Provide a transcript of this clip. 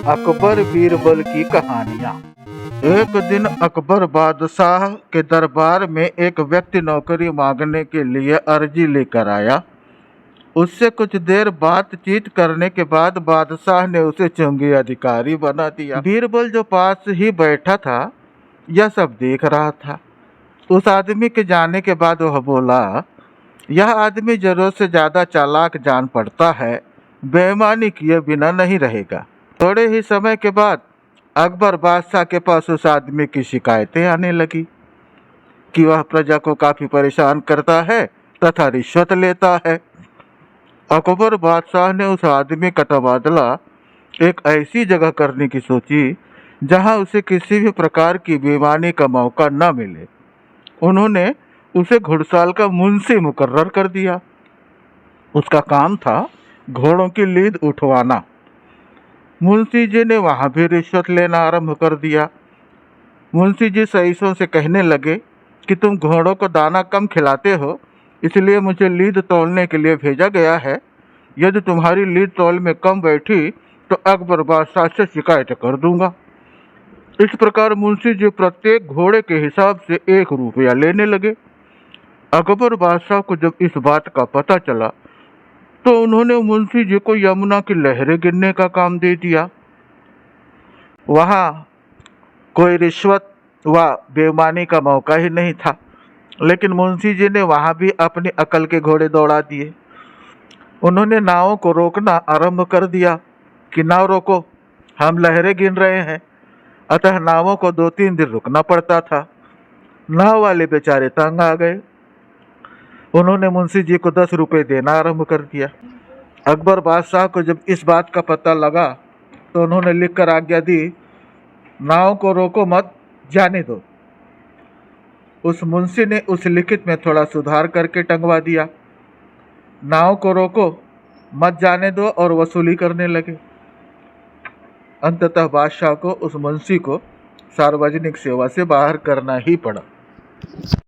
अकबर बीरबल की कहानियाँ। एक दिन अकबर बादशाह के दरबार में एक व्यक्ति नौकरी मांगने के लिए अर्जी लेकर आया। उससे कुछ देर बातचीत करने के बाद बादशाह ने उसे चुंगी अधिकारी बना दिया। बीरबल जो पास ही बैठा था यह सब देख रहा था। उस आदमी के जाने के बाद वह बोला, यह आदमी जरूरत से ज्यादा चालाक जान पड़ता है, बेईमानी किए बिना नहीं रहेगा। थोड़े ही समय के बाद अकबर बादशाह के पास उस आदमी की शिकायतें आने लगी कि वह प्रजा को काफी परेशान करता है तथा रिश्वत लेता है। अकबर बादशाह ने उस आदमी का तबादला एक ऐसी जगह करने की सोची जहां उसे किसी भी प्रकार की बेईमानी का मौका न मिले। उन्होंने उसे घुड़साल का मुंशी मुकर्रर कर दिया। उसका काम था घोड़ों की लीद उठवाना। मुंशी जी ने वहां भी रिश्वत लेना आरंभ कर दिया। मुंशी जी सईसों से कहने लगे कि तुम घोड़ों को दाना कम खिलाते हो, इसलिए मुझे लीद तौलने के लिए भेजा गया है। यदि तुम्हारी लीद तौल में कम बैठी तो अकबर बादशाह से शिकायत कर दूंगा। इस प्रकार मुंशी जी प्रत्येक घोड़े के हिसाब से 1 रुपया लेने लगे। अकबर बादशाह को जब इस बात का पता चला तो उन्होंने मुंशी जी को यमुना की लहरें गिनने का काम दे दिया। वहां कोई रिश्वत व बेईमानी का मौका ही नहीं था, लेकिन मुंशी जी ने वहां भी अपनी अकल के घोड़े दौड़ा दिए। उन्होंने नावों को रोकना आरंभ कर दिया कि नाव रोको, हम लहरें गिन रहे हैं। अतः नावों को 2-3 दिन रुकना पड़ता था। नाव वाले बेचारे तंग आ गए। उन्होंने मुंशी जी को 10 रुपए देना आरंभ कर दिया। अकबर बादशाह को जब इस बात का पता लगा तो उन्होंने लिखकर आज्ञा दी, नाव को रोको मत, जाने दो। उस मुंशी ने उस लिखित में थोड़ा सुधार करके टंगवा दिया, नाव को रोको मत, जाने दो, और वसूली करने लगे। अंततः बादशाह को उस मुंशी को सार्वजनिक सेवा से बाहर करना ही पड़ा।